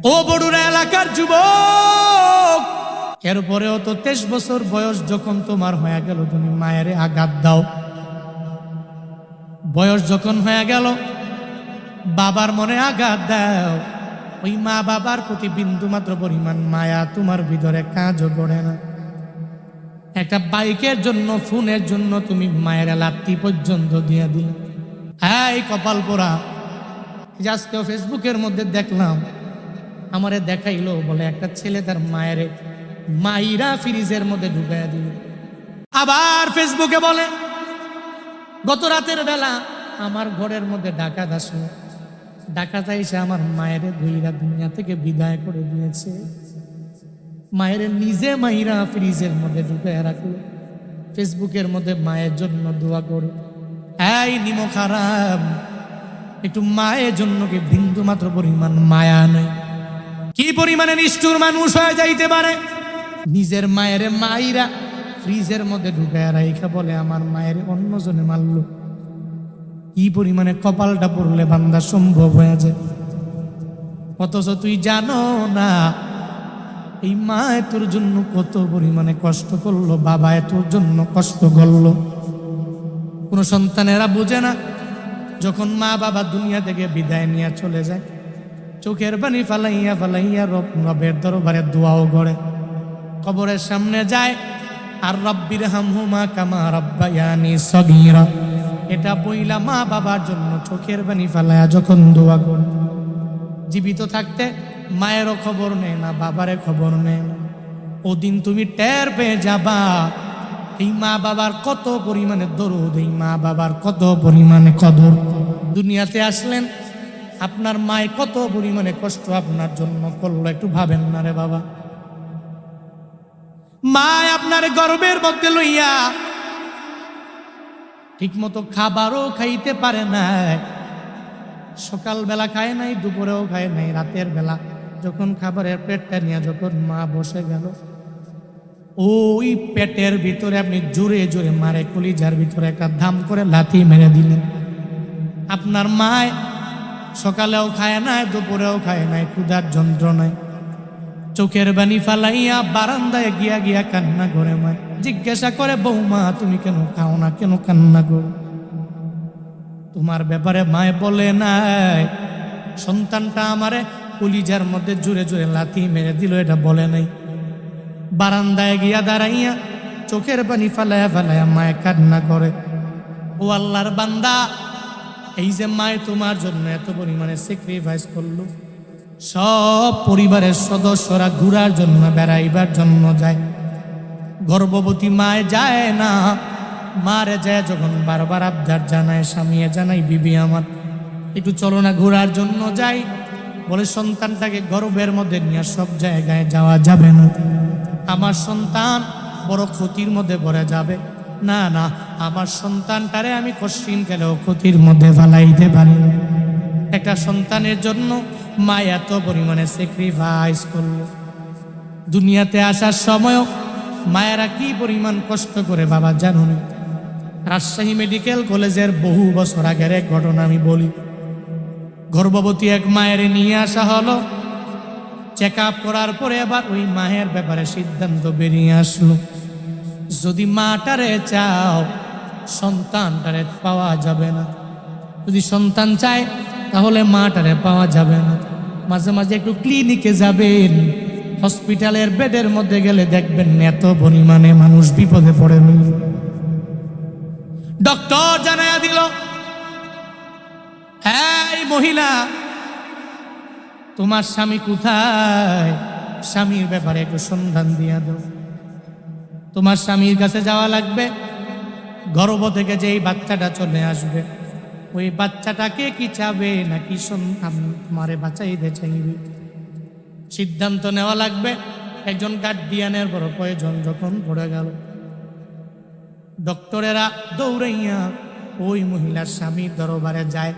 ও বড়ুরা এলাকার যুবক, এরপরেও তো 23 বছর বয়স যখন তোমার হয়ে গেল, তুমি মায়ের আঘাত দাও। বয়স যখন হয়ে গেল, বাবার মনে আঘাত দাও। ওই মা বাবার প্রতি বিন্দু মাত্র পরিমাণ মায়া তোমার ভিতরে কাজও করে না। একটা বাইকের জন্য, ফোনের জন্য তুমি মায়ের লাত্তি পর্যন্ত দিয়ে দিলে। হ্যাঁ, এই কপাল পোড়া। আজকেও ফেসবুকের মধ্যে দেখলাম, আমারে দেখাইলো, বলে একটা ছেলে তার মায়ের মাইরা ফ্রিজের মধ্যে ঢুকাইয়া দিল। আবার ফেসবুকে বলে গত রাতের বেলা আমার ঘরের মধ্যে ডাকাত আসলো, ডাকাত এসে আমার মায়ের দুইরা দুনিয়া থেকে বিদায় করে দিয়েছে। মায়ের নিজে মাইরা ফ্রিজের মধ্যে ঢুকাইয়া রাখলো, ফেসবুকের মধ্যে মায়ের জন্য দোয়া করো। এই নিমক হারাম, একটু মায়ের জন্য কি বিন্দু মাত্র পরিমাণ মায়া নেই? কি পরিমাণে নিষ্ঠুর মানুষ হয়ে যাইতে পারে? নিজের মায়ের মাইরা ফ্রিজের মধ্যে ঢুকায় রাইখা বলে আমার মায়ের অন্যজনে মারল। কি পরিমাণে কপালটা পড়লে বান্দা সম্ভব হয়ে যায়। অথচ তুই জানো না এই মা তোর জন্য কত পরিমাণে কষ্ট করলো, বাবা তোর জন্য কষ্ট করলো। কোন সন্তানেরা বুঝে না, যখন মা বাবা দুনিয়া থেকে বিদায় নিয়ে চলে যায়, চোখের পানি ফালাইয়া ফালাইয়া রবের দরবারে দোয়াও করে, কবরের সামনে যায় আর রব্বির হামহুমা কামা রাব্বায়ানি সগীরা, এটা বইলা মা বাবার জন্য চোখের পানি ফালাইয়া যখন দোয়া করে। জীবিত থাকতে মায়েরও খবর নেয় না, বাবারে খবর নেয় না। ওদিন তুমি টের পেয়ে যাবা এই মা বাবার কত পরিমাণে দরদ, এই মা বাবার কত পরিমাণে কদর। দুনিয়াতে আসলেন, আপনার মায় কত পরিমাণে কষ্ট আপনার জন্য করলো, একটু ভাবেন না রে বাবা? মা আপনার গর্বের মধ্যে লইয়া ঠিক মতো খাবারও খাইতে পারে নাই, সকালবেলা খায় নাই, দুপুরেও খায় নাই, রাতের বেলা যখন খাবারের পেটটা নিয়ে যখন মা বসে গেল, ওই পেটের ভিতরে আপনি জোরে জোরে মারে কলিজার ভিতরে একটা ধাম করে লাথি মেরে দিলেন। আপনার মায় সকালেও খায় নাই, দুপুরেও খায় নাই, ক্ষুধার যন্ত্রণায় চোখের বানি ফালাইয়া বারান্দায় গিয়া গিয়া কান্না করে। মায় জিজ্ঞাসা করে, বৌমা তুমি কেন খাও না, কেন কান্না করো? তোমার ব্যাপারে মায় বলে নাই, সন্তানটা আমারে কলিজার মধ্যে জোরে জোরে লাথি মেরে দিল, এটা বলে নাই। বারান্দায় গিয়া দাঁড়াইয়া চোখের পানি ফালাইয়া ফালাইয়া মায় কান্না করে। ও আল্লাহর বান্দা, এই যে মায় তোমার জন্য এত পরিমাণে স্যাক্রিফাইস করলো, সব পরিবারের সদস্যরা ঘুরার জন্য, বেড়াইবার জন্য যায়, গর্ভবতী মায় যায় না। মারে যায় যখন বারবার আবদার জানায়, স্বামীয়ে জানাই, বিবি আমার একটু চলো না ঘোরার জন্য যাই, বলে সন্তানটাকে গর্ভের মধ্যে নিয়ে সব জায়গায় যাওয়া যাবে না, আমার সন্তান বড় ক্ষতির মধ্যে পড়ে যাবে। না না, আমার সন্তানটারে আমি কঠিন গেলেও ক্ষতির মধ্যে ফালাইতে পারি না। একটা সন্তানের জন্য মা এত পরিমাণে স্যাক্রিফাইস করলো। দুনিয়াতে আসার সময়ও মায়েরা কি পরিমাণ কষ্ট করে বাবা জানো না? রাজশাহী মেডিকেল কলেজের বহু বছর আগের এক ঘটনা আমি বলি। গর্ভবতী এক মায়ের নিয়ে আসা হলো, চেক আপ করার পরে আবার ওই মায়ের ব্যাপারে সিদ্ধান্ত বেরিয়ে আসলো, যদি মাটারে চাও সন্তানটারে পাওয়া যাবে না, যদি সন্তান চায় তাহলে মাটারে পাওয়া যাবে না। মাঝে মাঝে একটু ক্লিনিকে যাবেন, হসপিটালের বেডের মধ্যে গেলে দেখবেন এত পরিমাণে মানুষ বিপদে পড়ে। ডক্টর জানায়া দিল, এই মহিলা তোমার স্বামী কোথায়? স্বামীর ব্যাপারে একটু সন্ধান দিয়া দাও। তোমার স্বামীর কাছে যাওয়া লাগবে, গর্ভ থেকে যেই বাচ্চাটা চলে আসবে, ওই বাচ্চাটাকে কি চাবে নাকি সন্তান তোমারে বাঁচাইতে চাইবে, সিদ্ধান্ত নেওয়া লাগবে। একজন গার্ডিয়ানের বড় প্রয়োজন যখন পড়ে গেল, ডক্টরেরা দৌড়াইয়া ওই মহিলার স্বামীর দরবারে যায়।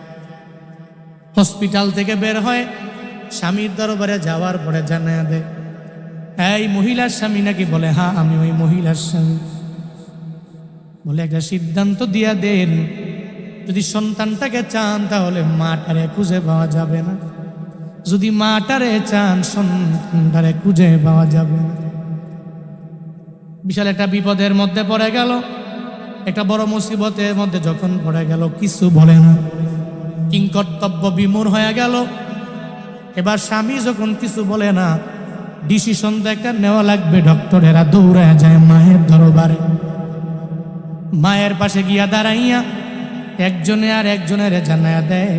হসপিটাল থেকে বের হয়, স্বামীর দরবারে যাওয়ার পরে জানায়া দেয়, এই মহিলার স্বামী নাকি? বলে হ্যাঁ আমি ওই মহিলার স্বামী। বলে একটা সিদ্ধান্ত দিয়া দেন, যদি সন্তানটাকে চান তাহলে মাটারে খুঁজে পাওয়া যাবে না, যদি মাটারে চান সন্তানটারে খুঁজে পাওয়া যাবে না। বিশাল একটা বিপদের মধ্যে পড়ে গেল, একটা বড় মুসিবতের মধ্যে যখন পড়ে গেল, কিছু বলে না, কিংকর্তব্য বিমূঢ় হয়ে গেল। এবার স্বামী যখন কিছু বলে না, ডিসিশন তো একটা নেওয়া লাগবে। ডক্টরেরা দৌড়ায় যায় মায়ের দরবারে। মায়ের পাশে গিয়া দাঁড়াইয়া একজনে আর একজনের জানায়া দেয়,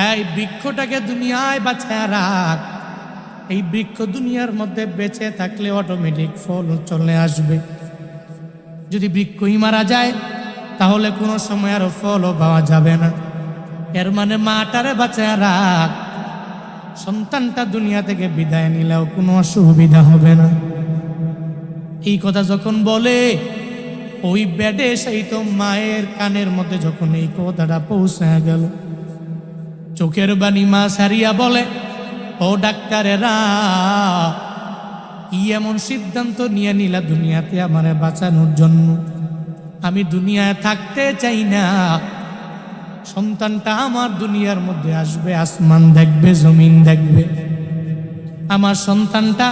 এই বৃক্ষটাকে দুনিয়ায় বাঁচায় রাখ। এই বৃক্ষ দুনিয়ার মধ্যে বেঁচে থাকলে অটোমেটিক ফল চলে আসবে। যদি বৃক্ষই মারা যায় তাহলে কোনো সময় আরো ফলও পাওয়া যাবে না। এর মানে মাটারে বাঁচায় রাখ, সন্তানটা দুনিয়া থেকে বিদায় নিলেও কোনো অসুবিধা হবে না। এই কথা যখন বলে, ওই বেডে সেই তো মায়ের কানের মধ্যে যখন এই কথাটা পৌঁছে গেল, চোখের বাণী মা সারিয়া বলে, ও ডাক্তারেরা, কি এমন সিদ্ধান্ত নিয়ে নিলা দুনিয়াতে আমারে বাঁচানোর জন্য? আমি দুনিয়ায় থাকতে চাই না। সন্তানটা আমার দুনিয়ার মধ্যে আসবে, আসমান দেখবে, জমিন দেখবে। আমার সন্তানটা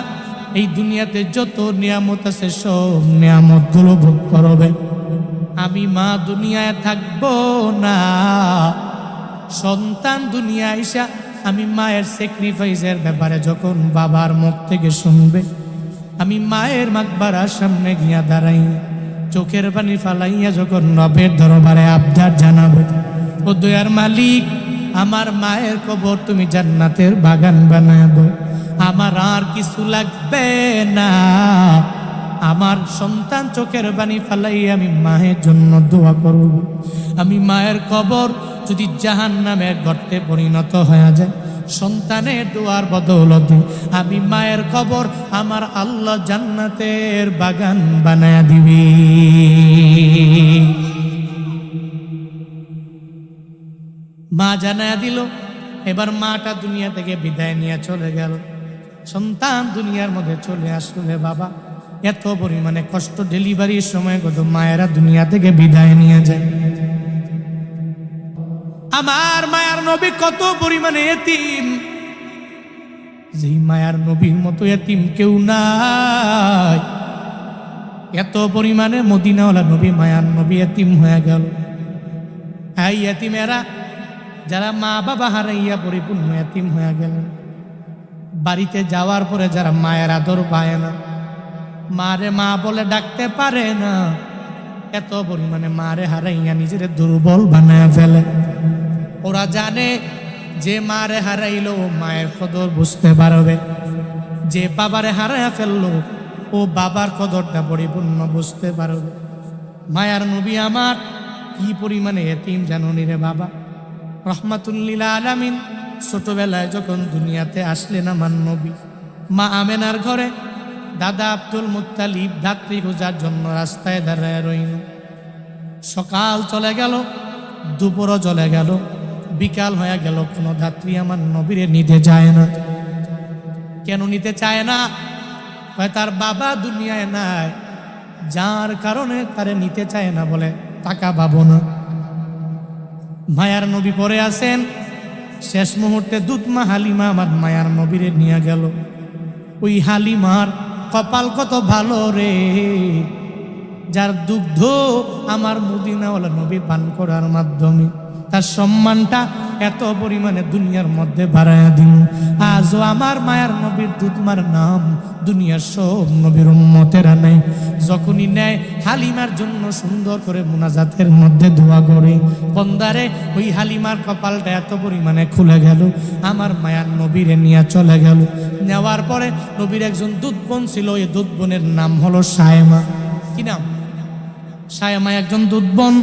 এই দুনিয়াতে যত নিয়ামত আছে সব নিয়ামতগুলো ভোগ করবে। আমি মা দুনিয়ায় থাকবো না। সন্তান দুনিয়া আইসা আমি মায়ের স্যাক্রিফাইসের ব্যাপারে যখন বাবার মুখ থেকে শুনবে, আমি মায়ের মাকবারার সামনে গিয়া দাঁড়াই, চোখের পানি ফালাইয়া যখন নবের দরবারে আবদার জানাবে, ও দয়ার মালিক, আমার মায়ের কবর তুমি জান্নাতের বাগান বানায় দাও, আমার আর কিছু লাগবে না। আমার সন্তান চোখের পানি ফালাই আমি মায়ের জন্য দোয়া করব। আমি মায়ের কবর যদি জাহান্নামের গর্তে পরিণত হয়ে যায়, সন্তানের দোয়ার বদৌলতে আমি মায়ের কবর আমার আল্লাহ জান্নাতের বাগান বানায়া দিবি। মা জানায়া দিল। এবার মাটা দুনিয়া থেকে বিদায় নিয়ে চলে গেল, সন্তান দুনিয়ার মধ্যে চলে আসলে। বাবা, এত পরিমাণে কষ্ট ডেলিভারির সময় কত মায়েরা দুনিয়া থেকে বিদায় নিয়ে যায়। আমার মায়ার নবী কত পরিমাণে এতিম, যেই মায়ার নবীর মতো এতিম কেউ নাই। এত পরিমাণে মদিনাওয়ালা নবী মায়ার নবী এতিম হয়ে গেল। এই এতিমেরা যারা মা বাবা হারাইয়া পরিপূর্ণ এতিম হয়ে গেলেন, বাড়িতে যাওয়ার পরে যারা মায়ের আদর পায় না, মারে মা বলে ডাকতে পারে না, এত পরিমাণে মারে হারাইয়া নিজের দুর্বল বানায় ফেলে। ওরা জানে যে মারে হারাইলো ও মায়ের কদর বুঝতে পারবে, যে বাবারে হারাইয়া ফেললো ও বাবার কদরটা পরিপূর্ণ বুঝতে পারবে। মায়ার নবী আমার কি পরিমাণে এতিম জানুনি রে বাবা। রহমাতুল্লিল আলামিন ছোটবেলায় যখন দুনিয়াতে আসলেন আমার নবী, মা আমেনার ঘরে দাদা আব্দুল মুত্তালিব ধাত্রী খোঁজার জন্য রাস্তায় দাঁড়ায় রইল। সকাল চলে গেল, দুপুরও চলে গেল, বিকাল হয়ে গেল, কোনো ধাত্রী আমার নবীরে নিতে যায় না। কেন নিতে চায় না? তার বাবা দুনিয়ায় নাই, যার কারণে তারে নিতে চায় না বলে টাকা পাবো না। মায়ার নবী পরে আছেন, শেষ মুহূর্তে দুধমা হালিমা আমার মায়ার নবীরে নিয়ে গেল। ওই হালিমার কপাল কত ভালো রে, যার দুগ্ধ আমার মদিনাওয়ালা নবী পান করার মাধ্যমে তার সম্মানটা এত পরিমাণে দুনিয়ার মধ্যে বাড়ায়া দিন। আজও আমার মায়ার নবীর দুধমার নাম দুনিয়ার সব নবীর উম্মতেরা নেয়। যখনই নেয় হালিমার জন্য সুন্দর করে মুনাজাতের মধ্যে দোয়া করে, বন্দারে ওই হালিমার কপালটা এত পরিমাণে খুলে গেল, আমার মায়ার নবীরে নিয়ে চলে গেল। নেওয়ার পরে নবীর একজন দুধ বোন ছিল, এই দুধ বোনের নাম হলো সায়েমা। কি নাম? সায়েমা একজন দুধ বোন।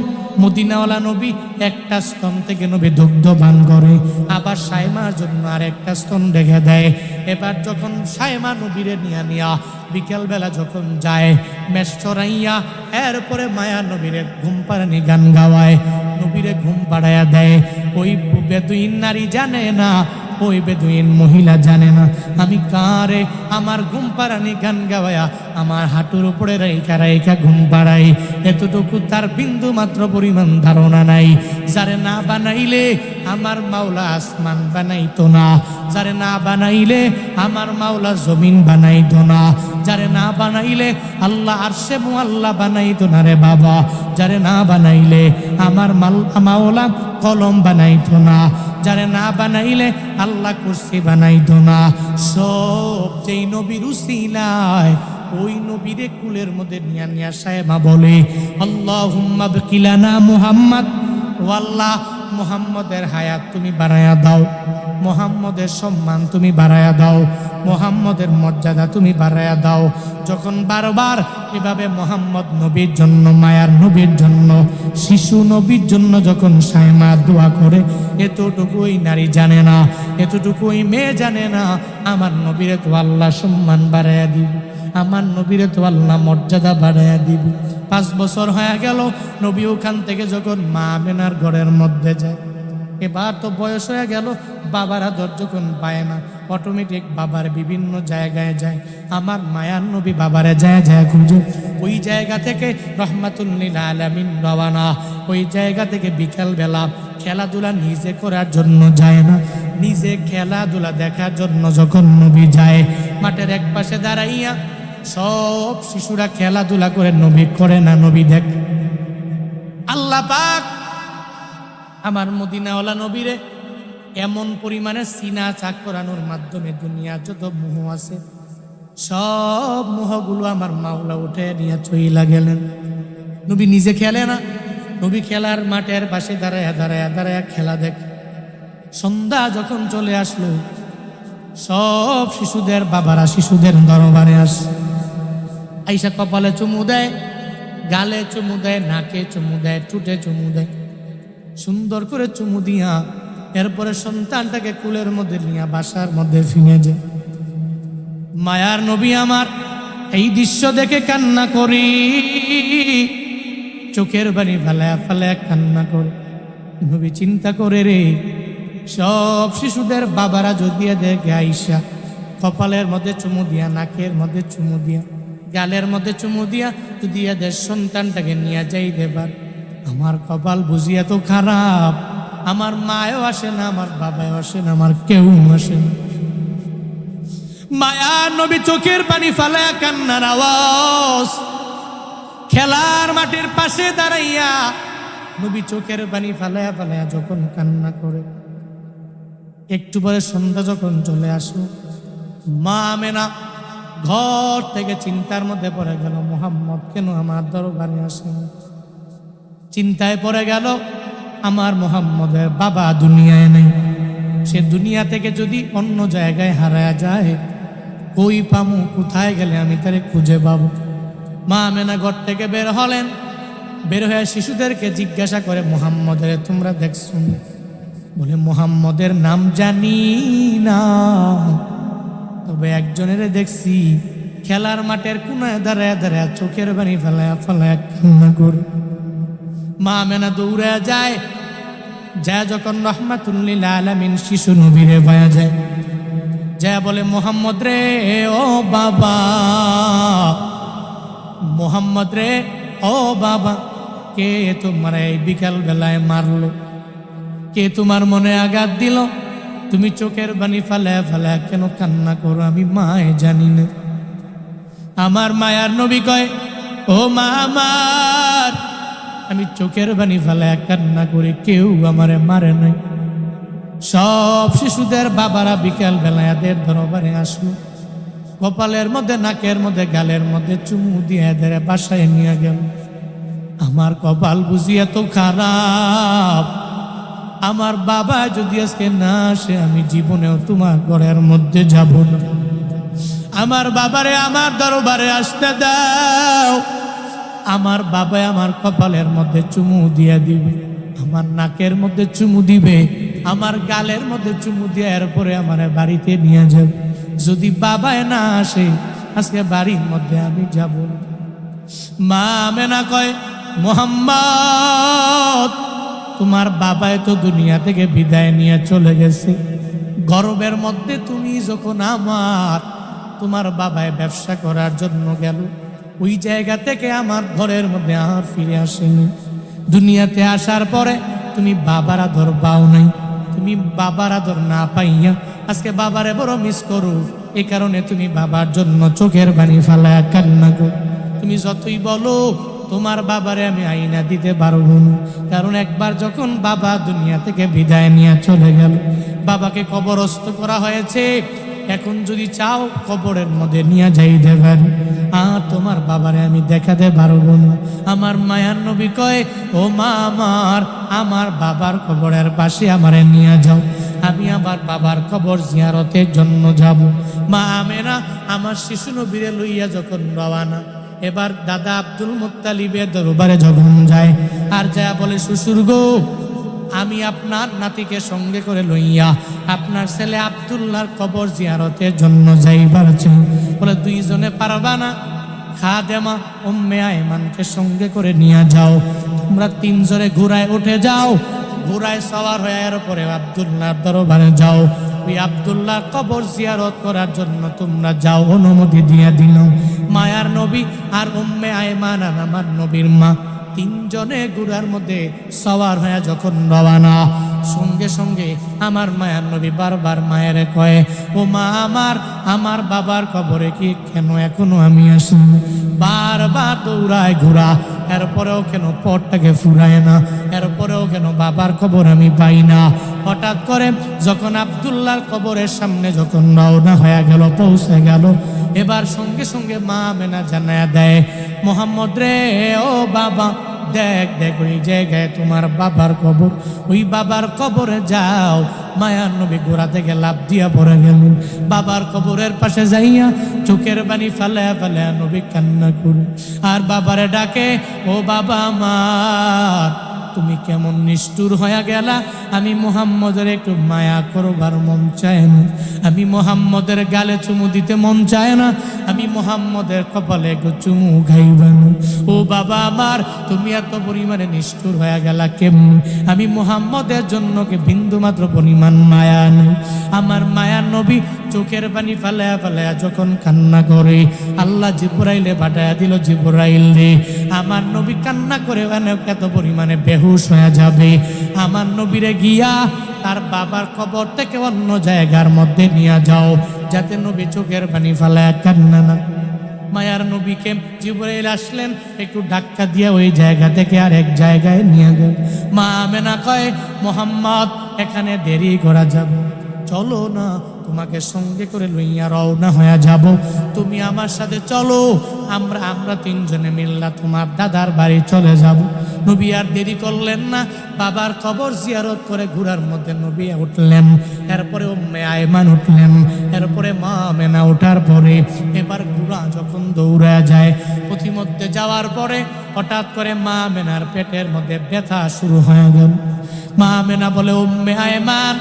মদিনাওয়ালা নবী একটা স্তন থেকে নবী দুগ্ধ পান করে, আবার সায়েমার জন্য আর একটা স্তন রেখে দেয়। এবার যখন সায়েমা নবীরে নিয়া বিকেলবেলা যখন যায় মেষ চড়াইয়া, এরপরে মায়া নবীরে ঘুম পাড়ানি গান গাওয়ায়, নবীরে ঘুম পাড়াইয়া দেয়। ওই বেদুইন নারী জানে না, ওই বেদুইন মহিলা জানে না, আমি আমি কারে আমার ঘুম পাড়ানি গান গাওয়া আমার হাঁটুর উপরে রাইখা রাইখা ঘুম পাড়াই, এতটুকু তার বিন্দু মাত্র পরিমাণ ধারণা নাই। যারে না বানাইলে আমার মাওলা আসমান বানাইতো না, যারে না বানাইলে আমার মাওলা জমিন বানাইতো না, যারে না বানাইলে আল্লাহ আরশে মুআল্লা বানাইতো না রে বাবা, যারে না বানাইলে আমার মাওলা কলম বানাইতো না, যারে না বানাইলে আল্লাহ কুরসি বানাইতো না। সব যেই নবীর উসিলায় ওই নবীরে কুলের মধ্যে নিয়া নিয়া সাহেবা বলে আল্লাহুম্মা বকিলানা মুহাম্মদ, ও আল্লাহ মুহাম্মদের হায়াত তুমি বাড়ায়া দাও, মুহাম্মদের সম্মান তুমি বাড়ায়া দাও, মুহাম্মদের মর্যাদা তুমি বাড়ায়া দাও। যখন বারবার এভাবে মুহাম্মদ নবীর জন্য, মায়ার নবীর জন্য, শিশু নবীর জন্য যখন সায়মা দোয়া করে, এতটুকু ওই নারী জানে না, এতটুকু ওই মেয়ে জানে না, আমার নবীরে তো আল্লাহ সম্মান বাড়ায়া দিবে, আমার নবীরে তো আল্লাহ মর্যাদা বাড়ায়া দিবে। 5 বছর হয়ে গেল নবী ওখান থেকে যখন মা আমেনার ঘরের মধ্যে যায়, এবার তো বয়স হয়ে গেল, বাবার আদর যখন পায় না, অটোমেটিক বাবার বিভিন্ন জায়গায় যায়। আমার মায়ার নবী বাবারে যায় যায় খুঁজে, ওই জায়গা থেকে রহমাতুল লিল আলামিন রওয়ানা। ওই জায়গা থেকে বিকালবেলা খেলাধুলা নিজে করার জন্য যায় না, নিজে খেলাধুলা দেখার জন্য যখন নবী যায়, মাঠের এক পাশে দাঁড়াইয়া সব শিশুরা খেলাধুলা করে, নবী করে না, নবী দেখ। আল্লাহ পাক আমার মদিনাওয়ালা নবীরে এমন পরিমাণে সিনা চাক করানোর মাধ্যমে দুনিয়া যত মোহ আছে সব মোহগুলো আমার মাওলা উঠে নিয়ে চইলা গেলেন। নবী নিজে খেলে না, নবী খেলার মাঠের পাশে দাঁড়ায়া দাঁড়ায়া দাঁড়ায়া খেলা দেখ। সন্ধ্যা যখন চলে আসলো, সব শিশুদের বাবারা শিশুদের দরবারে আসে, আইসা কপালে চুমু দেয়, গালে চুমু দেয়, নাকে চুমু দেয়, ঠোঁটে চুমু দেয়, সুন্দর করে চুমু দিয়া এরপরে সন্তানটাকে কুলের মধ্যে নিয়ে বাসার মধ্যে ফিরে যায়। মায়ার নবী আমার এই দৃশ্য দেখে কান্না করি, চোখের বাড়ি ফালায়া ফালায়া কান্না করে। নবী চিন্তা করে রে, সব শিশুদের বাবারা যদি দেখে আইসা কপালের মধ্যে চুমু দিয়া, নাকের মধ্যে চুমু দিয়া, গালের মধ্যে চুমু দিয়া যদি এদের সন্তানটাকে নিয়ে যাই দেবার, আমার কপাল বুঝি এত খারাপ, আমার মায়ও আসে না, আমার বাবাও আসে না, আমার কেউ আসে না। মায়া নবী চোখের পানি ফালায়া কান্নার আওয়াজ, খেলার মাঠের পাশে দাঁড়াইয়া নবী চোখের পানি ফালায়া ফালায়া যখন কান্না করে, একটু পরে সন্ধ্যা যখন চলে আসলো, মা আমেনা ঘর থেকে চিন্তার মধ্যে পড়ে গেল, মুহাম্মদ কেন আমার দরবারে আসে? চিন্তায় পড়ে গেল, আমার মুহাম্মদের বাবা দুনিয়ায় নেই, সে দুনিয়া থেকে যদি অন্য জায়গায় হারায়া যায়, কই পামু, কোথায় গেলে আমি তারে খুঁজে পাবো? মা আমেনা ঘর থেকে বের হলেন, বের হয়ে শিশুদেরকে জিজ্ঞাসা করে, মুহাম্মদের তোমরা দেখছো? বলে মুহাম্মদের নাম জানি না, তবে একজনের দেখছি খেলার মাঠের কোনায় দাঁড়ায় দাঁড়ায় চোখের পানি ফেলায় ফেলায় কান্না করে। মা আমেনা দৌড়ে যায়, যখন রহমাতুল লিল আলামিন শিশু নবীরে পাওয়া যায়, যা বলে মুহাম্মদ রে, ও বাবা, মুহাম্মদ রে, ও বাবা, কে তোমার এই বিকাল বেলায় মারলো? কে তোমার মনে আঘাত দিল? তুমি চোখের পানি ফালায় ফালায় কেন কান্না করো? আমি মায়ে জানি না। আমার মায়ার নবী কয়, ও মা আমার, আমি চোখের পানি ফালায় কান্না করি, কেউ আমারে মারে নাই। সব শিশুদের বাবারা বিকাল বেলায় এদের দরবারে আসলো, কপালের মধ্যে, নাকের মধ্যে, গালের মধ্যে চুমু দিয়ে এদের বাসায় নিয়ে গেল। আমার কপাল বুঝি এত খারাপ, আমার বাবা যদি আজকে না আসে, আমি জীবনেও তোমার ঘরের মধ্যে যাব না। আমার বাবারে আমার দরবারে আসতে দাও। আমার বাবা আমার কপালের মধ্যে চুমু দিয়ে দিবে, আমার নাকের মধ্যে চুমু দিবে, আমার গালের মধ্যে চুমু দিয়ে এরপরে আমার বাড়িতে নিয়ে যাবে। যদি বাবায় না আসে, আজকে বাড়ির মধ্যে আমি যাব না। মা আমেনা কয়, মুহাম্মদ, তোমার বাবাই তো দুনিয়া থেকে বিদায় নিয়ে চলে গেছে, গর্বের মধ্যে তুমি যখন তোমার বাবায় ব্যবসা করার জন্য গেল, ওই জায়গা থেকে আমার ঘরের মধ্যে আর ফিরে আসেনি। দুনিয়াতে আসার পরে তুমি বাবার আদর পাও নাই। তুমি বাবার আদর না পাইয়া আজকে বাবারে বড় মিস করো। এই কারণে তুমি বাবার জন্য চোখের পানি ফালায়া কান্না করো। তুমি যতই বলো তোমার বাবারে আমি আইনা দিতে পারবো না, কারণ একবার যখন বাবা দুনিয়া থেকে বিদায় নিয়ে চলে গেল, বাবাকে কবরস্থ করা হয়েছে। এখন যদি চাও কবরের মধ্যে নিয়ে যাইতে পারি, আর তোমার বাবারে আমি দেখাতে পারবো না। আমার মায়ার নবী কয়, ও মা আমার বাবার কবরের পাশে আমারে নিয়ে যাও, আমি আমার বাবার কবর জিয়ারতের জন্য যাব। মা আমেনা আমার শিশু নবীরে লইয়া যখন রওয়ানা, এবার দাদা আব্দুল মুত্তালিবের দরবারে যখন যায়, আর যা বলে, শ্বশুর গো, আমি আপনার নাতিকে সঙ্গে করে লইয়া আপনার ছেলে আব্দুল্লাহর কবর জিয়ারতের জন্য যাইবার চাই। বলে, দুইজনে পারবা না? খাদেমা উম্মে আয়মানকে সঙ্গে করে নিয়ে যাও, তোমরা তিনজনে ঘোড়ায় উঠে যাও, ঘোড়ায় সওয়ার হয়ে এর পরে আব্দুল্লাহর দরবারে যাও। ওই আব্দুল্লাহর কবর জিয়ারত করার জন্য তোমরা যাও, অনুমতি দিয়ে দিল। মায়ার নবী আর উম্মে আয়মান আর আমার নবীর মা তিনজনে ঘোড়ার মধ্যে সওয়ার হয়ে যখন রওয়ানা, সঙ্গে সঙ্গে আমার মায়ার নবী বারবার মায়ের কয়, ও মা আমার বাবার কবরে কি কেন এখনো আমি আসিনি? বারবার দৌড়ায় ঘোড়া, এরপরেও কেন পথটাকে ফুরায় না, এরপরেও কেন বাবার কবর আমি পাই না। হঠাৎ করে যখন আব্দুল্লাহর কবরের সামনে যখন রওনা হয়ে গেল, পৌঁছে গেল, এবার সঙ্গে সঙ্গে মা আমেনা জানায়া দেয়, মোহাম্মদ রে, ও বাবা, দেখ দেখ ওই জায়গায় তোমার বাবার কবর, ওই বাবার কবরে যাও। মায়ার নবী ঘোড়া থেকে লাফ দিয়া পড়ে গেলেন। বাবার কবরের পাশে যাইয়া চোখের পানি ফালায়া ফালায়া নবী কান্না করে আর বাবারে ডাকে, ও বাবা আমার, তুমি কেমন নিষ্ঠুর হয়ে গেলা। আমি মুহাম্মদের একটু মায়া করবার মন চায় না, আমি মুহাম্মদের গালে চুমু দিতে মন চায় না, আমি মুহাম্মদের কপালে একটু চুমু খাইব না। ও বাবা আমার, তুমি এত পরিমাণে নিষ্ঠুর হয়ে গেলা কেমন? আমি মুহাম্মদের জন্য কি বিন্দু মাত্র পরিমাণ মায়া নেই? আমার মায়ার নবী চোখের পানি ফালায়া ফালায়া যখন কান্না করে, আল্লাহ জিবরাইলে পাঠায়া দিল, জিবরাইল রে, আমার নবী কান্না করে এত পরিমাণে বেহুশ হয়ে যাবে। আমার নবীরে গিয়া তার বাবার কবর থেকে অন্য জায়গার মধ্যে নিয়ে যাও, যাতে নবী চোখের পানি ফালায়া কান্না না। মায়ার নবীকে জিবরাইল আসলেন, একটু ধাক্কা দিয়ে ওই জায়গা থেকে আর এক জায়গায় নিয়ে গেল। মা আমেনা কয়, মোহাম্মদ, এখানে দেরি করা যাবে, চলো না, তোমাকে সঙ্গে করে লইয়া রওনা হয়ে যাব, তুমি আমার সাথে চলো, আমরা তিনজনে মিল্লা তোমার দাদার বাড়ি চলে যাব। নবী আর দেরি করলেন না, বাবার কবর জিয়ারত করে ঘোড়ার মধ্যে নবী উঠলেন, এরপরে উম্মে আয়মান উঠলেন, এরপরে মা আমেনা ওঠার পরে এবার ঘোড়া যখন দৌড়া যায়, পথিমধ্যে যাওয়ার পরে হঠাৎ করে মা আমেনার পেটের মধ্যে ব্যথা শুরু হয়ে গেল। মা আমেনা বলে, উম্মে আয়মান,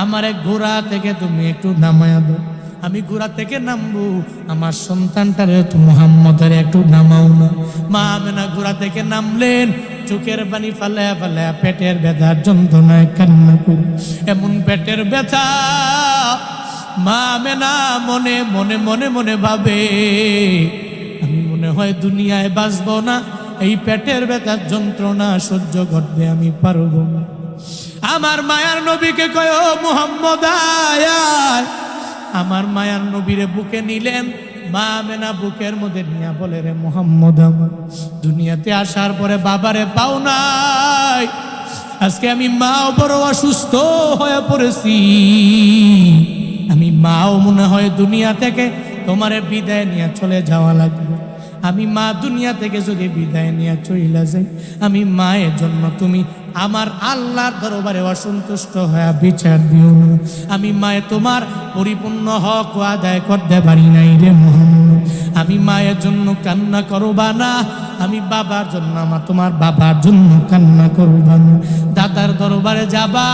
আমারে ঘোড়া থেকে তুমি একটু নামায়া দাও, আমি ঘোড়া থেকে নামবো, আমার সন্তানটারে তো মুহাম্মদের একটু নামাও না। মা আমেনা ঘোড়া থেকে নামলেন, চোখের পানি ফালায়া ফালায়া পেটের ব্যথার যন্ত্রণায় কান্না করে, এমন পেটের ব্যথা, মা আমেনা মনে মনে মনে মনে ভাবে, আমি মনে হয় দুনিয়ায় বাঁচবো না, এই পেটের ব্যথার যন্ত্রণা সহ্য করতে আমি পারবো না। আমার মায়ার নবীকে কয়, ও মুহাম্মদ আয়। আমার মায়ার নবীরে বুকে নিলেন, মা আমেনা বুকের মধ্যে নিয়ে বলে, রে মুহাম্মদ, আমার দুনিয়াতে আসার পরে বাবারে পাও নাই, আজকে আমি মাও বড় অসুস্থ হয়ে পড়েছি, আমি মাও মনে হয় দুনিয়া থেকে তোমারে বিদায় নিয়ে চলে যাওয়া লাগবে। আমি মা দুনিয়া থেকে যদি বিদায় নিয়ে চলে যাই, আমি মায়ের জন্য তুমি আমার আল্লাহর দরবারে অসন্তুষ্ট হয়ে বিচার দিও না। আমি মায়ে তোমার পরিপূর্ণ হক আদায় করতে পারি নাই রে মুহাম্মদ, আমি মায়ের জন্য কান্না করবা না, আমি বাবার জন্য, আমার তোমার বাবার জন্য কান্না করবা না। দাদার দরবারে যাবা,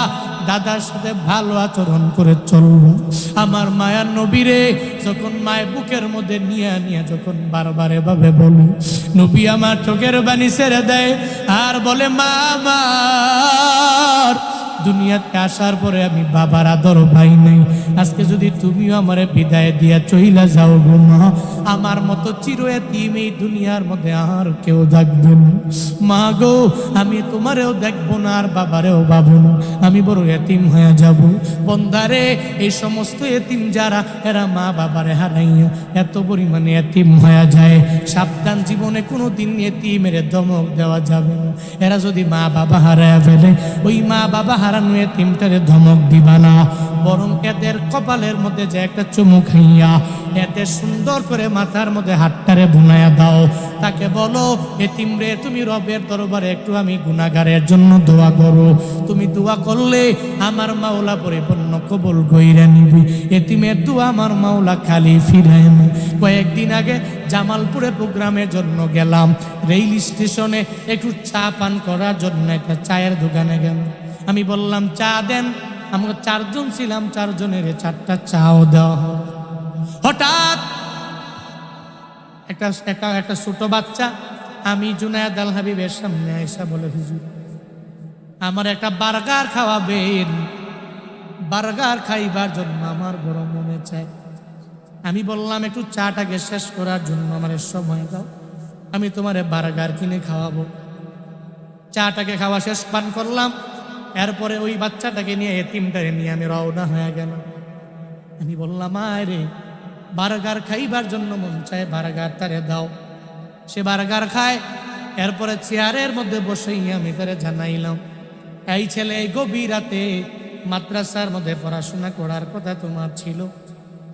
দাদার সাথে ভালো আচরণ করে চলবো। আমার মায়ার নবীরে যখন মায়ের বুকের মধ্যে নিয়ে নিয়ে যখন বারবার এভাবে বলি, নবী আমার চোখের বাণী ছেড়ে দেয় আর বলে, মা আমার দুনিয়াতে আসার পরে আমি বাবার আদর পাই নাই। আজকে যদি তুমিও আমারে বিদায় দিয়া চইলা যাও গো মা, আমার মতো চির এতিম এই দুনিয়ার মধ্যে আর কেউ দেখবে না। মা গো, আমি তোমারেও দেখবো না আর বাবারেও পাবো না, আমি বড় এতিম হয়ে যাব। বন্দারে, এই সমস্ত এতিম যারা, এরা মা বাবারে হারাইয়া এত পরিমাণে এতিম হয়ে যায়। সাবধান, জীবনে কোনো দিন এতিমের ধমক দেওয়া যাবে না। এরা যদি মা বাবা হারায় ফেলে, ওই মা বাবা হারানো এতিমটারে ধমক দিবা না, বরং এদের কপালের মধ্যে যে একটা চুমু খাইয়া এতে সুন্দর করে মাথার মধ্যে হাতটারে বুনাইয়া দাও। তাকে বলো, এতিম রে, তুমি রবের দরবারে একটু আমি গুনাহগারের জন্য দোয়া করো। তুমি দোয়া করলে আমার মাওলা পরিপূর্ণ কবুল কইরা নিবি। এতিমের দোয়া আমার মাওলা খালি ফিরায় না। কয়েকদিন আগে জামালপুরে প্রোগ্রামের জন্য গেলাম। রেল স্টেশনে একটু চা পান করার জন্য একটা চায়ের দোকানে গেলাম। আমি বললাম, চা দেন। আমরা 4 জন ছিলাম, 4 জনের 4টা চাও দেওয়া হল। হঠাৎ একটা ছোট বাচ্চা আমি জুনায়েদ আল হাবিবের সামনে আইসা বলে, হুজুর আমার একটা বার্গার খাওয়াবেন, বার্গার খাইবার জন্য আমার বড় মনে চায়। আমি বললাম, একটু চাটাকে শেষ করার জন্য আমার সময় দাও, আমি তোমারে বার্গার কিনে খাওয়াবো। চাটাকে খাওয়া শেষ পান করলাম। এরপরে ওই বাচ্চাটাকে নিয়ে, এতিমটাকে নিয়ে আমি রওনা হয়ে গেল। আমি বললাম, আরে বার্গার খাইবার জন্য মন চায়, বার্গার তারে দাও। সে বার্গার খায়। এরপরে চেয়ারের মধ্যে বসেই আমি তারে জানাইলাম, এই ছেলে, এই গভীর রাতে মাদ্রাসার মধ্যে পড়াশোনা করার কথা তোমার ছিল,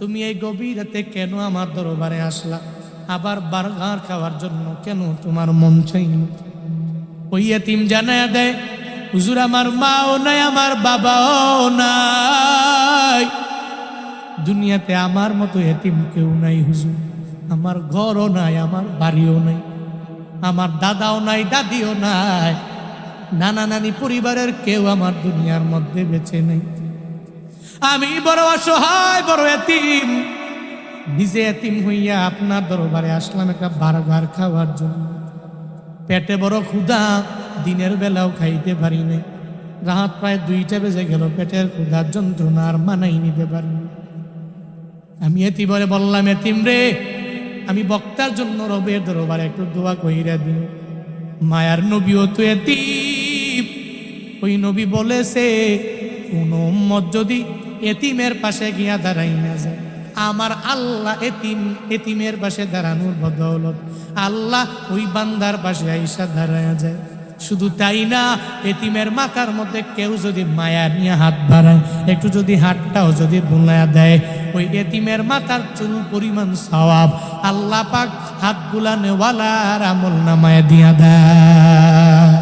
তুমি এই গভীর রাতে কেন আমার দরবারে আসলা? আবার বার্গার খাওয়ার জন্য কেন তোমার মন চাইল? ওই এতিম জানায়া দেয়, হুজুর আমার মাও নাই, আমার বাবাও নাই, দুনিয়াতে আমার মতো এতিম কেউ নাই হুজুর। আমার ঘরও নাই, আমার বাড়িও নাই, আমার দাদাও নাই, দাদিও নাই, নানা নানি পরিবারের কেউ আমার দুনিয়ার মধ্যে বেঁচে নেই। আমি বড় অসহায়, বড় এতিম। নিজে এতিম হইয়া আপনার দরবারে আসলাম একটা বার্গার খাওয়ার জন্য। পেটে বড় ক্ষুধা, দিনের বেলাও খাইতে পারি নাই। রাত প্রায় 2টা বেজে গেল, পেটের ক্ষুধার যন্ত্রণা আর মানাই নিতে পারিনি। আমি এতিমরে বললাম, এতিম রে, আমি বক্তার জন্য রবের দরবারে একটু দোয়া কইরা দিই। মায়ার নবীও তো এতিম। ওই নবী বলেছে, কোন উম্মত যদি এতিমের পাশে গিয়া দাঁড়াই না যায়, আমার আল্লাহ এতিমের পাশে দাঁড়ানোর বদৌলত আল্লাহ ওই বান্দার পাশে আইসা দাঁড়ায় যায়। শুধু তাই না, এতিমের মাথার মধ্যে কেউ যদি মায়া নিয়ে হাত বাড়ায়, একটু যদি হাতটাও যদি বুলায়া দেয়, ওই এতিমের মাথার চুল পরিমাণ সওয়াব আল্লাহ পাক হাত বুলানেওয়ালার আমল নামায় দিয়া দেয়।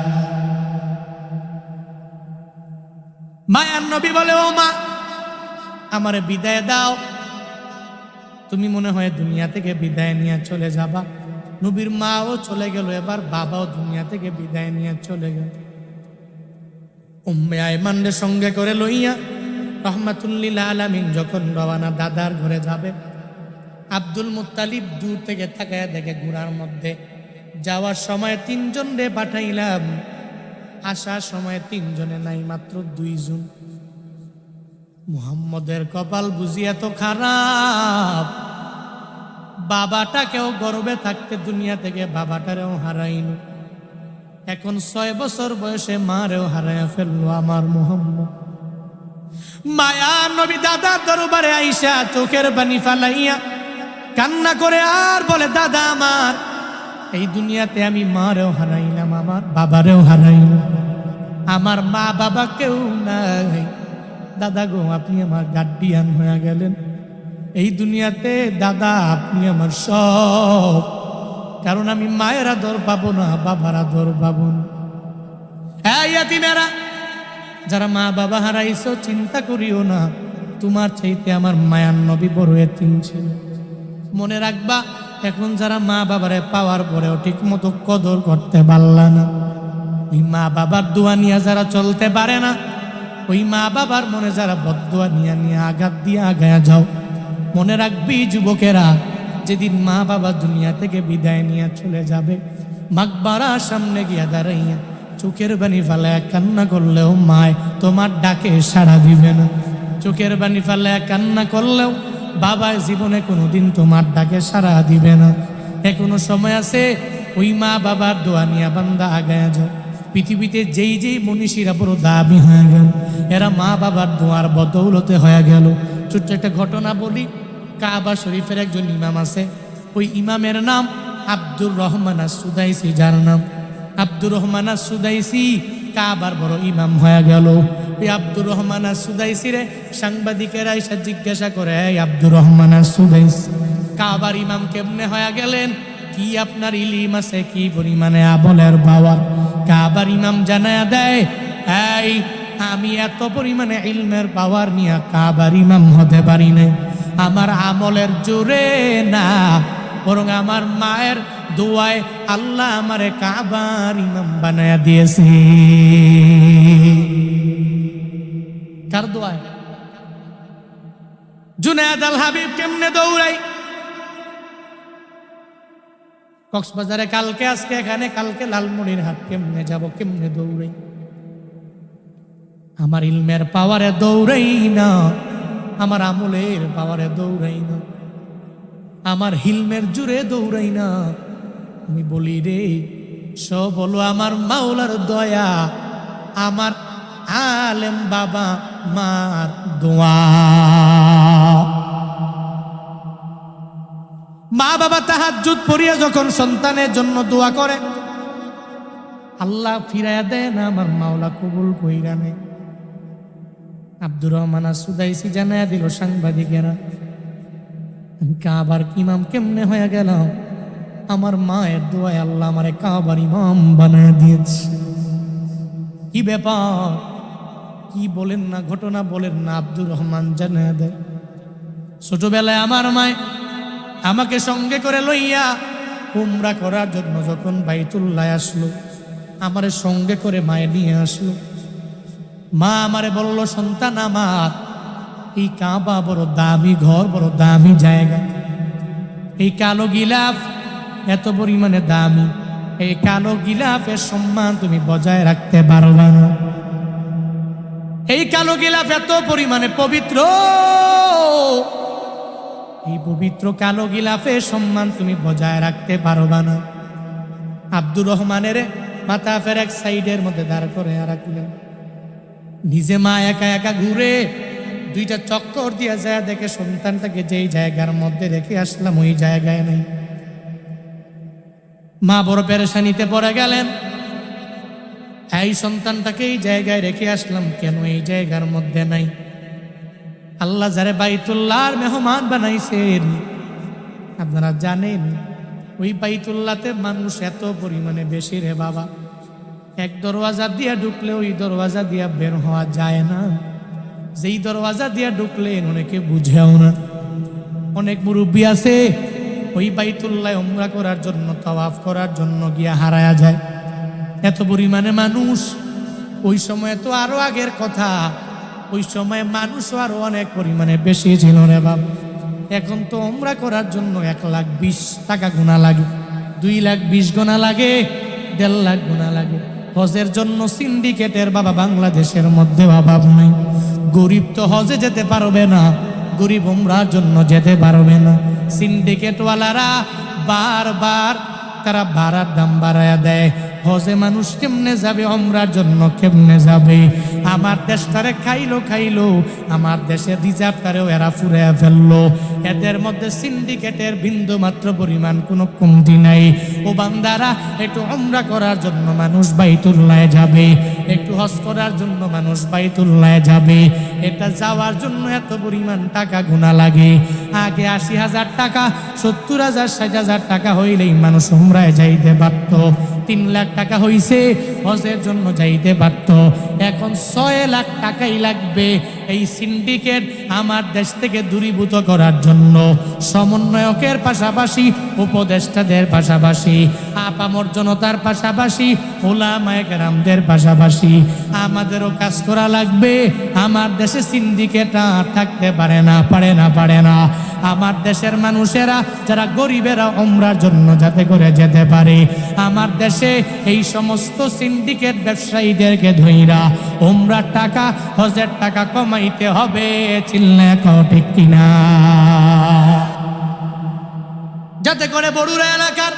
মায়ার নবী বলে, ও মা, আমারে বিদায় দাও। তুমি মনে হয় দুনিয়া থেকে বিদায় নিয়ে চলে যাবা। নবীর মাও চলে গেল, এবার বাবাও দুনিয়া থেকে বিদায় নিয়ে চলে গেল। উম্মে আয়মানের সঙ্গে করে লইয়া রহমাতুল্লিল আলামিন যখন রওনা দাদার ঘরে যাবে, আব্দুল মুত্তালিব দূর থেকে তাকায় দেখে ঘোড়ার মধ্যে। যাওয়ার সময় 3 জন রে পাঠাইলাম, আসার সময় 3 জনে নাই, মাত্র 2 জন। মুহাম্মদের কপাল বুঝি এত খারাপ, বাবাটাকেও গর্বে থাকতে দুনিয়া থেকে বাবাটারেও হারাইল। এখন 6 বছর বয়সে মারেও হারাইয়া ফেললো আমার মুহাম্মদ। মায়া নবী দাদার দরবারে আইসা চোখের পানি ফালাইয়া কান্না করে আর বলে, দাদা আমার, এই দুনিয়াতে আমি মারেও হারাইলাম, আমার বাবারেও হারাইলাম, আমার মা বাবা কেউ নাই। দাদা গো, আপনি আমার গার্ডিয়ান হয়ে গেলেন এই দুনিয়াতে। দাদা, আপনি আমার সব, কারণ আমি মায়ের আদর পাবো না, বাবার আদর পাবো না। হ্যাঁ ইয়াতিমেরা, যারা মা বাবা হারাইছো, চিন্তা করিও না, তোমার চাইতে আমার মায়ার নবী বড় এতিম ছিল। মনে রাখবা, এখন যারা মা বাবারে পাওয়ার পরেও ঠিক মতো কদর করতে পারলা না, ওই মা বাবার দোয়া নিয়ে যারা চলতে পারে না, ওই মা বাবার মনে যারা বদদোয়া নিয়ে আঘাত দিয়ে আগায়া যাও, মনে রাখবি যুবকেরা, যেদিন মা বাবা দুনিয়া থেকে বিদায় নিয়ে চলে যাবে, মাকবারার সামনে গিয়া দাঁড়াইয়া চোখের পানি ফেলায় কান্না করলেও মায় তোমার ডাকে সাড়া দিবে না। চোখের পানি ফেলায় কান্না করলেও বাবা জীবনে কোনোদিন তোমার ডাকে সাড়া দিবে না। এখনো সময় আছে, ওই মা বাবার দোয়া নিয়ে বান্দা আগায় যাও। পৃথিবীতে যেই যেই মনীষীরা বড় দাবি হয়ে গেল, এরা মা বাবার দোয়ার বদৌলতে হয়ে গেল। ছোট্ট একটা ঘটনা বলি। কাবা শরীফের একজন ইমাম আছে, ওই ইমামের নাম আব্দুর রহমান আস-সুদাইসি। যার নাম আব্দুর রহমান আস-সুদাইসি কাবার বড় ইমাম হয়ে গেল। এই আব্দুর রহমান আস-সুদাইসি রে সাংবাদিকেরা এসে জিজ্ঞাসা করে, এই আব্দুর রহমান আস-সুদাইসি কাবার ইমাম কেমনে হয়ে গেলেন? কি আপনার ইলিম আছে? কি পরিমাণে আমলের পাওয়ার? কাবার ইমাম জানায়া দেয়, এই আমি এত পরিমাণে ইলমের পাওয়ার নিয়ে কাবার ইমাম হতে পারি না। আমার আমলের জোরে না, বরং আমার মায়ের দোয়ায় আল্লাহ আমারে কাবার ইমাম বানায়া দিয়েছে। কার দোয়ায়? জুনায়েদ আল হাবিব কেমনে দৌড়াই কক্সবাজারে, কালকে আজকে এখানে, কালকে লালমনিরহাট কেমনে যাব, কেমনে দৌড়াই? আমার ইলমের পাওয়ারে দৌড়াই না, আমার আমলের পাওয়ারে দৌড়াই না, আমার হিলমের জুড়ে দৌড়াই না। আমি বলি রে, সব হলো আমার মাওলার দয়া, আমার আলেম বাবা মার দোয়া। মা বাবা তাহাজ্জুদ পড়িয়া যখন সন্তানের জন্য দোয়া করে, আল্লাহ ফিরাইয়া দেয় না, আমার মাওলা কবুল কইরা নেয়। আব্দুর রহমান আস-সুদাইসি জানায়া দিল সাংবাদিকেরা, আমি কাবার ইমাম কেমনে হয়ে গেলাম? আমার মায়ের দোয়ায় আল্লাহ আমারে কাবার ইমাম বানায় দিয়েছে। কি ব্যাপার? কি বলেন না, ঘটনা বলেন না। আব্দুর রহমান জানায়া দেয়, ছোটবেলায় আমার মায় আমাকে সঙ্গে করে লইয়া উমরা করার জন্য যখন বাইতুল্লাহ আসলো, আমারে সঙ্গে করে মায়ে নিয়ে আসলো। মা আমারে বলল, সন্তান আমার, এই কাবা বড় দামি ঘর, বড় দামি জায়গা। এই কালো গিলাফ এত পরিমাণে দামি, এই কালো গিলাফের সম্মান তুমি বজায় রাখতে পারবা না। এই কালো গিলাফ এত পরিমাণে পবিত্র, এই পবিত্র কালো গিলাফের সম্মান তুমি বজায় রাখতে পারবা না। আব্দুর রহমানের মাথা ফের এক সাইডের মধ্যে দাঁড় করে রাখলেন। নিজে মা একা একা ঘুরে দুইটা চক্কর দিয়া যায়, দেখে সন্তানটাকে যেই জায়গার মধ্যে রেখে আসলাম ওই জায়গায় নেই। মা বড় পেরেশানিতে পড়ে গেলেন, এই সন্তানটাকে এই জায়গায় রেখে আসলাম, কেন এই জায়গার মধ্যে নাই? আল্লাহ যারে বাইতুল্লাহর মেহমান বানাইছেন, আপনারা জানেন ওই বাইতুল্লাহতে মানুষ এত পরিমাণে বেশি রে বাবা, এক দরওয়াজা দিয়া ঢুকলে ওই দরওয়াজা দিয়া বের হওয়া যায় না। যেই দরওয়াজা দিয়া ঢুকলেন অনেকে বুঝেও না। অনেক মুরব্বী আছে ওই বাইতুল্লাহ উমরা করার জন্য, তাওয়াফ করার জন্য গিয়া হারায়া যায়। এত পরিমাণে মানুষ। ওই সময় তো আরো আগের কথা, ওই সময় মানুষও আরো অনেক পরিমাণে বেশি ছিল রে বাবা। এখন তো উমরা করার জন্য 1,20,000 টাকা গোনা লাগে, 2,20,000 গোনা লাগে, 1,50,000 গোনা লাগে। হজের জন্য সিন্ডিকেটের বাবা বাংলাদেশের মধ্যে অভাব নেই। গরিব তো হজে যেতে পারবে না, গরিব উমরার জন্য যেতে পারবে না। সিন্ডিকেটওয়ালারা বারবার তারা ভাড়ার দাম বাড়ায়া দেয়। হজে মানুষ কেমনে যাবে, উমরার জন্য কেমনে যাবে? আমার দেশটারে খাইলো, আমার দেশের রিজার্ভটারেও এরা ফুরাইয়া ফেললো। এদের মধ্যে সিন্ডিকেটের বিন্দু মাত্র পরিমাণ কোনো কমতি নাই। ও বান্দারা, একটু উমরা করার জন্য মানুষ বাইতুল্লাহে যাবে, একটু হজ করার জন্য মানুষ বাইতুল্লাহে যাবে। এটা যাওয়ার জন্য এত পরিমাণ টাকা গোনা লাগে। আগে 80,000 টাকা, 70,000, 60,000 টাকা হইলেই মানুষ উমরায় যাইতে পারত। 3 লাখ টাকা হইছে, হজের জন্য যাইতে পারত। এখন 6 লাখ টাকাই লাগবে এই সিন্ডিকেট আমার দেশ থেকে দূরীভূত করার জন্য। সমন্বয়কের পাশাপাশি, উপদেষ্টাদের পাশাপাশি, আপামর জনতার পাশাপাশি, ওলামায়ে কেরামদের পাশাপাশি আমাদেরও কাজ করা লাগবে। আমার দেশে সিন্ডিকেট থাকতে পারে না। আমার দেশের মানুষেরা যারা গরিবেরা উমরার জন্য যাতে করে যেতে পারে, আমার দেশে এই সমস্ত সিন্ডিকেট ব্যবসায়ীদেরকে ধইরা উমরার টাকা হজের টাকা কমাইতে হবে। চিল্লা কও ঠিক কিনা? যাতে করে বড়ুরা এলাকার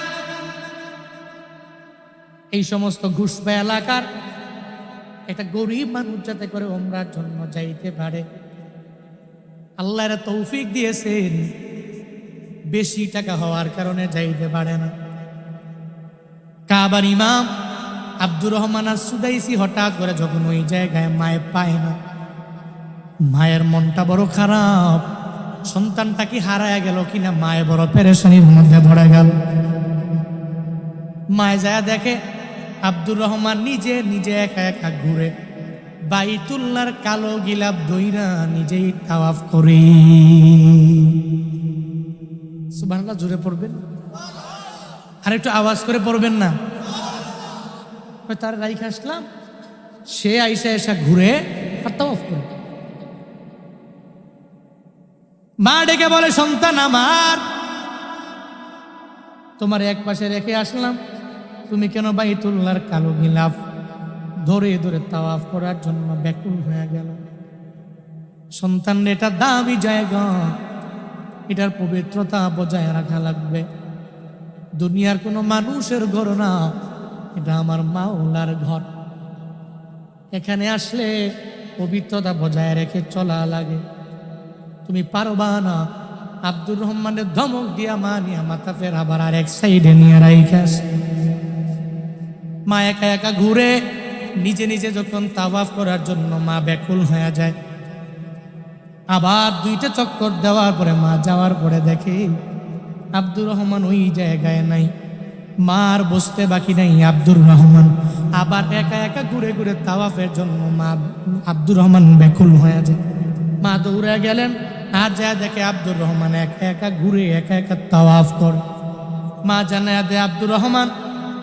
এই সমস্ত ঘুষপা এলাকার একটা গরিব মানুষ যাতে করে উমরার জন্য যাইতে পারে। আল্লাহর তৌফিক দিয়েছেন, বেশি টাকা হওয়ার কারণে যাইতে পারে না। কাবার ইমাম আব্দুর রহমান আস-সুদাইসি হঠাৎ করে যখন ওই জায়গায় মায়ে পায় না, মায়ের মনটা বড় খারাপ। সন্তানটা কি হারায় গেল কিনা মায়ে বড় পেরেশানির মধ্যে পড়ে গেল। মায়ে যায় দেখে আব্দুর রহমান নিজে নিজে একা একা ঘুরে বাইতুল্লাহর কালো গিলাপ দইরা নিজেই তাওয়াফ করে। সুবহানাল্লাহ, জোরে পড়বেন আর একটু আওয়াজ করে পড়বেন না। তার রাইখা আসলাম, সে আইসা এসা ঘুরে আর তাওয়াফ করে। মা ডেকে বলে, সন্তান আমার, তোমার এক পাশে রেখে আসলাম, তুমি কেন বাইতুল্লাহর কালো গিলাফ ধরে ধরে তাওয়াফ করার জন্য ব্যাকুল হয়ে গেল? সন্তান, এটা দামি জায়গা, এটার পবিত্রতা বজায় রাখা লাগবে। দুনিয়ার কোনো মানুষের ঘর না, এটা আমার মাওলার ঘর। এখানে আসলে পবিত্রতা বজায় রেখে চলা লাগে। তুমি পারবা না। আব্দুর রহমানের ধমক দিয়া মা নিয়ে মাথা ফের আবার আর এক সাইডে নিয়ে রাইখাস। মা একা একা ঘুরে নিজে নিজে যখন তাওয়াফ করার জন্য মা ব্যাকুল হয়ে যায়। আবার দুইটা চক্কর দেওয়ার পরে মা যাওয়ার পরে দেখে আব্দুর রহমান ওই জায়গায় নাই। মার বসতে বাকি নাই। আব্দুর রহমান আবার একা একা ঘুরে ঘুরে তাওয়াফের জন্য মা আব্দুর রহমান ব্যাকুল হয়ে যায়। মা দৌড়ে গেলেন, আর যা দেখে আব্দুর রহমান একা একা ঘুরে একা একা তাওয়াফ করে। মা জানায় দে, আব্দুর রহমান,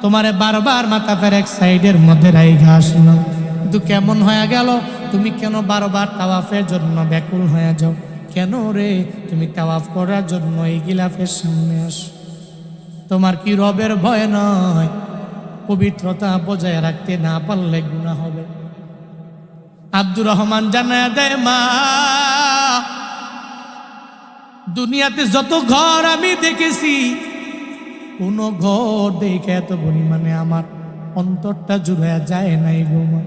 তোমারে বারবার মাথা ফের এক সাইডের মধ্যে রাইখা আসলাম, কিন্তু কেমন হয়ে গেল? তুমি কেন বারবার তাওয়াফের জন্য ব্যাকুল হয়ে যাও? কেন রে? তুমি তাওয়াফ করার জন্য এই গিলাফের সামনে আসো। তোমার কি রবের ভয় নয়? পবিত্রতা বজায় রাখতে না পারলে গুনাহ হবে। আব্দুর রহমান জানায় দেয়, মা, দুনিয়াতে যত ঘর আমি দেখেছি, কোন ঘর দেখে এত পরিমাণে আমার অন্তরটা জুড়ে যায় নাই গো মা।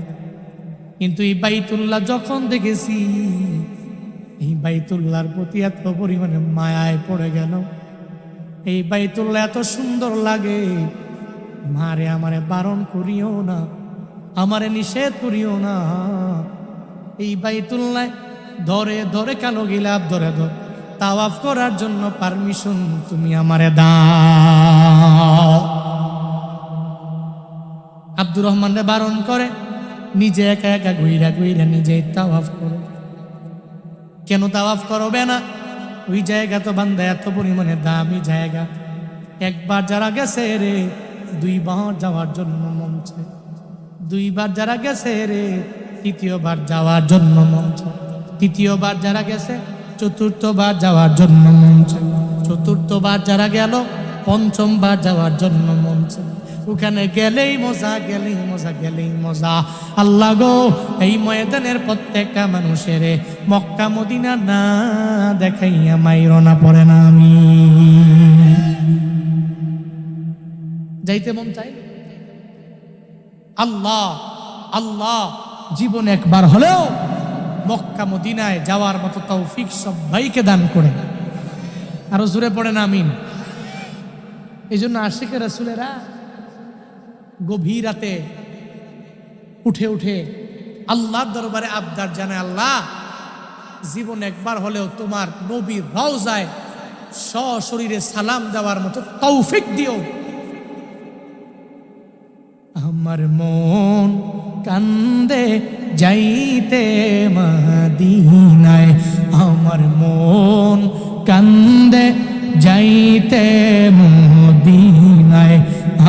কিন্তু এই বাইতুল্লাহ যখন দেখেছি, এই বাইতুল্লাহর প্রতি এত পরিমাণে মায়ায় পড়ে গেল। এই বাইতুল্লাহ এত সুন্দর লাগে, মারে আমারে বারণ করিও না, আমারে নিষেধ করিও না। এই বাইতুল্লাহ ধরে ধরে কালো গিলাপ ধরে ধরে তাওয়াফ করার জন্য পারমিশন তুমি আমারে দাও। আব্দুর রহমানরে বারণ করে, নিজে একা একা ঘুইরা ঘুইরা নিজেই তাওয়াফ করে। কেন তাওয়াফ করবে না? ওই জায়গা তো বান্দা এত পরিমাণে দামি জায়গা, একবার যারা গেছে রে দুইবার যাওয়ার জন্য মন চায়, দুইবার যারা গেছে রে তৃতীয়বার যাওয়ার জন্য মন চায়, তৃতীয়বার যারা গেছে চতুর্থবার যাওয়ার জন্য মন চায়, চতুর্থবার যারা গেল পঞ্চমবার যাওয়ার জন্য মন চায়। ওখানে গেলেই মজা, গেলেই মজা, গেলেই মজা। আল্লাহ গো, এই ময়দানের প্রত্যেকটা মানুষের মক্কা মদিনা না দেখাইয়া মাইরনা পড়ে না। আমি যাইতে মন চাই। আল্লাহ আল্লাহ জীবন একবার হলেও মক্কা মদিনায় যাওয়ার মতো তৌফিক সবাইকে দান করে। আরো জোরে পড়েন আমিন। এই জন্য আশিকে রাসূলেরা গভীর রাতে উঠে উঠে আল্লাহর দরবারে আবদার জানায়, আল্লাহ জীবন একবার হলেও তোমার নবীর রওজায় সশরীরে সালাম দেওয়ার মতো তৌফিক দিও। আমার মন কান্দে যাইতে মদিনায়, আমার মন কান্দে যাইতে মদিনায়,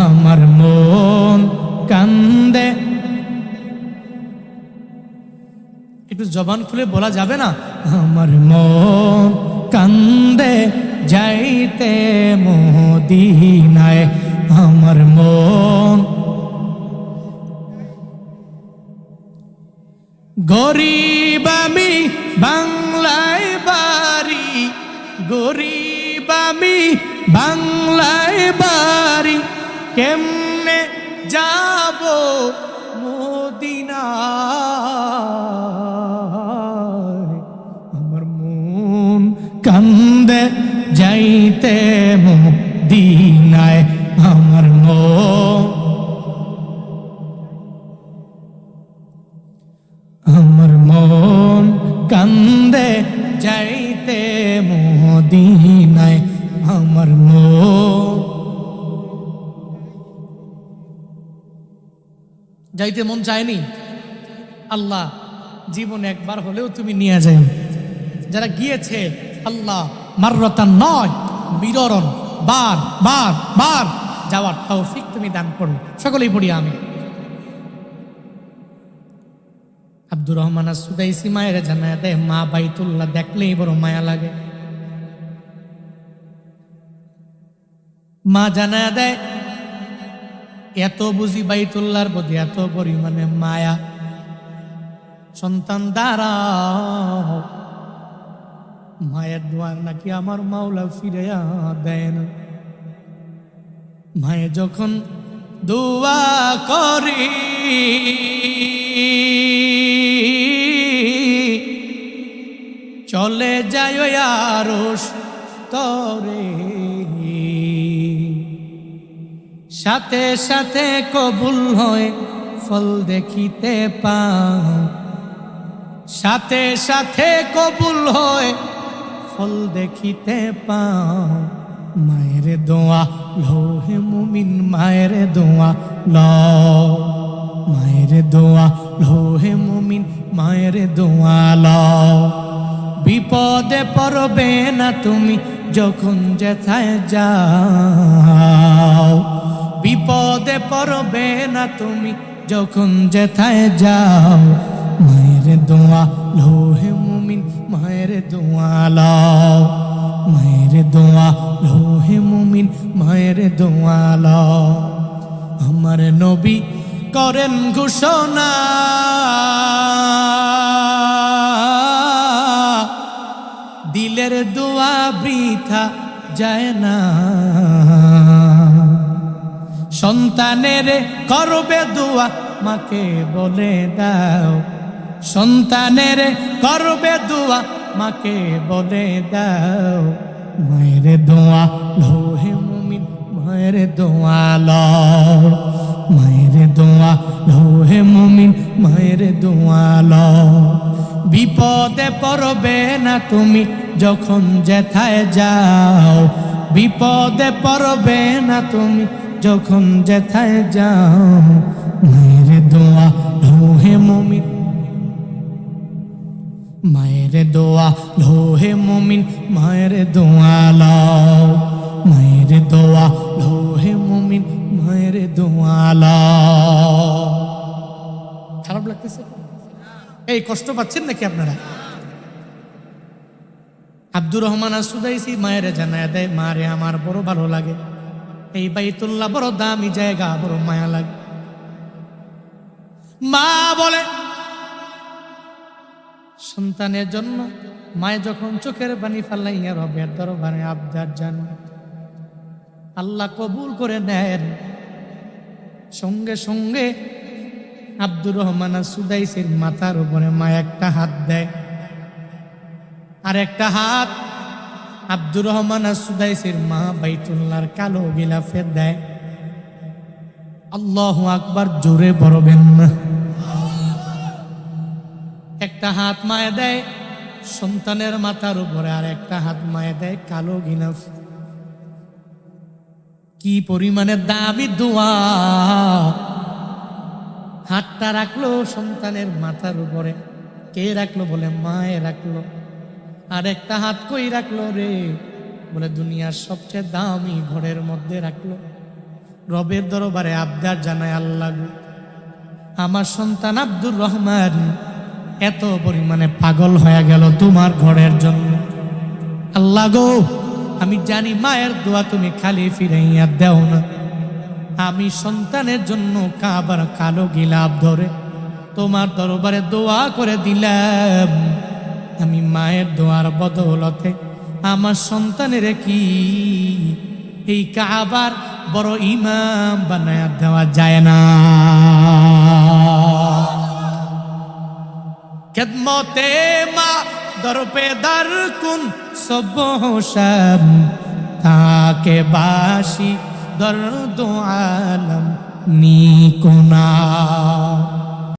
আমার মন কান্দে। একটু জবান খুলে বলা যাবে না? আমার মন কান্দে যাইতে মদিনায় আমার মন। গরিব আমি বাংলায় বাড়ি, গরিব আমি বাংলায় বাড়ি, কেমনে যাব মদিনায় আমার মন কান্দে যাইতে মদিনায় আমার মন। আমার মন কান্দে যাইতে মদিনায় আমার মন। যাইতে মন চায়নি? আল্লাহ জীবনে একবার হলেও তুমি নিয়ে যাও। যারা গিয়েছে আল্লাহ মাররাতান নয় মিররন বার বার বার যাওয়ার তৌফিক তুমি দান করো। সকলেই পড়ি আমি। আব্দুর রহমান সুদাইসি মায়ের জানায় দেয়, মা বাইতুল্লাহ দেখলেই বড় মায়া লাগে। মা জানায় দেয়, এত বুঝি বাইতুল্লাহর প্রতি এত পরিমাণে মায়া, সন্তান দ্বারা মায়ের দোয়ার নাকি আমার মাওলা ফিরাইয়া দেয় না। মায়ে যখন দোয়া করি চলে যায় আরশ তরে, সাথে সাথে কবুল হয় ফল দেখিতে পাও, সাথে সাথে কবুল হয় ফল দেখিতে পাও। মায়ের দোয়া লোহে মুমিন, মায়ের দোয়া লও, মায়ের দোয়া লোহে মুমিন, মায়ের দোয়া লও। বিপদে পড়বে না তুমি যখন যেথায় যাও, বিপদে পড়বে না তুমি যখন যেথায় যাও। মায়ের দোয়া লোহে মুমিন, মায়ের দোয়া লও, মায়ের দোয়া লোহে মুমিন, মায়ের দোয়া লও। আমার নবী করেন ঘোষণা, দিলের দোয়া বৃথা যায় না। সন্তানের করবে দোয়া মাকে বলে দাও, সন্তানের করবে দোয়া মাকে বলে দাও। মায়ের দোয়া লোহে মুমিন, মায়ের দোয়া লও, মায়ের দোয়া লোহে মুমিন, মায়ের দোয়া লও। বিপদে পড়বে না তুমি যখন যেথায় যাও, বিপদে পড়বে না তুমি যখন যেথায় যাও। মায়ের দোয়া লোহে মুমিন, মায়ের দোয়া লোহে মুমিন, মায়ের দোয়া লও, মায়ের দোয়া লোহে মুমিন, মায়ের দোয়া লও। খারাপ লাগতেছে? এই কষ্ট পাচ্ছেন নাকি আপনারা? আব্দুর রহমান সুদাইসি মায়ের জানায় দেয়, মারে আমার বড় ভালো লাগে, এই বাইতুল্লাহ বড় দামি জায়গা, বড় মায়া লাগে। মা বলে সন্তানের জন্য মায়ে যখন চোখের পানি ফালাইয়া রবের দরবারে আবদার জান, আল্লাহ কবুল করে নেন। সঙ্গে সঙ্গে আব্দুর রহমান সুদাইসির মাথার উপরে মা একটা হাত দেয়, আর একটা হাত আব্দুর রহমান সুদাইসির মা বাইতুল্লাহর কালো গিলাফে দেয়। আল্লাহু আকবার, জোরে পড়বেন না। একটা হাত মায়ে দেয় সন্তানের মাথার উপরে, আর একটা হাত মায়ে দেয় কালো গিলাফ। কি পরিমাণে দামি দোয়া! হাতটা রাখলো সন্তানের মাথার উপরে, কে রাখলো? বলে মায়ে রাখলো। আর একটা হাত কই রাখলো রে? বলে দুনিয়ার সবচেয়ে দামি ঘরের মধ্যে রাখলো। রবের দরবারে আবদার জানায়, আল্লাহ আমার সন্তান আব্দুর রহমান এত পরিমাণে পাগল হয়ে গেল তোমার ঘরের জন্য। আল্লাহ গো, আমি জানি মায়ের দোয়া তুমি খালি ফিরাইয়া দেও না। আমি সন্তানের জন্য কাবার কালো গিলাপ ধরে তোমার দরবারে দোয়া করে দিলাম। আমি মায়ের দোয়ার বদৌলতে আমার সন্তানের কি এই কাবার বড় ইমাম বানায়া দেওয়া যায় না? খেদমতে মা দরপে দর কুন সব হোশাম, তাকে বাসি দর দো আলম নিকুনা।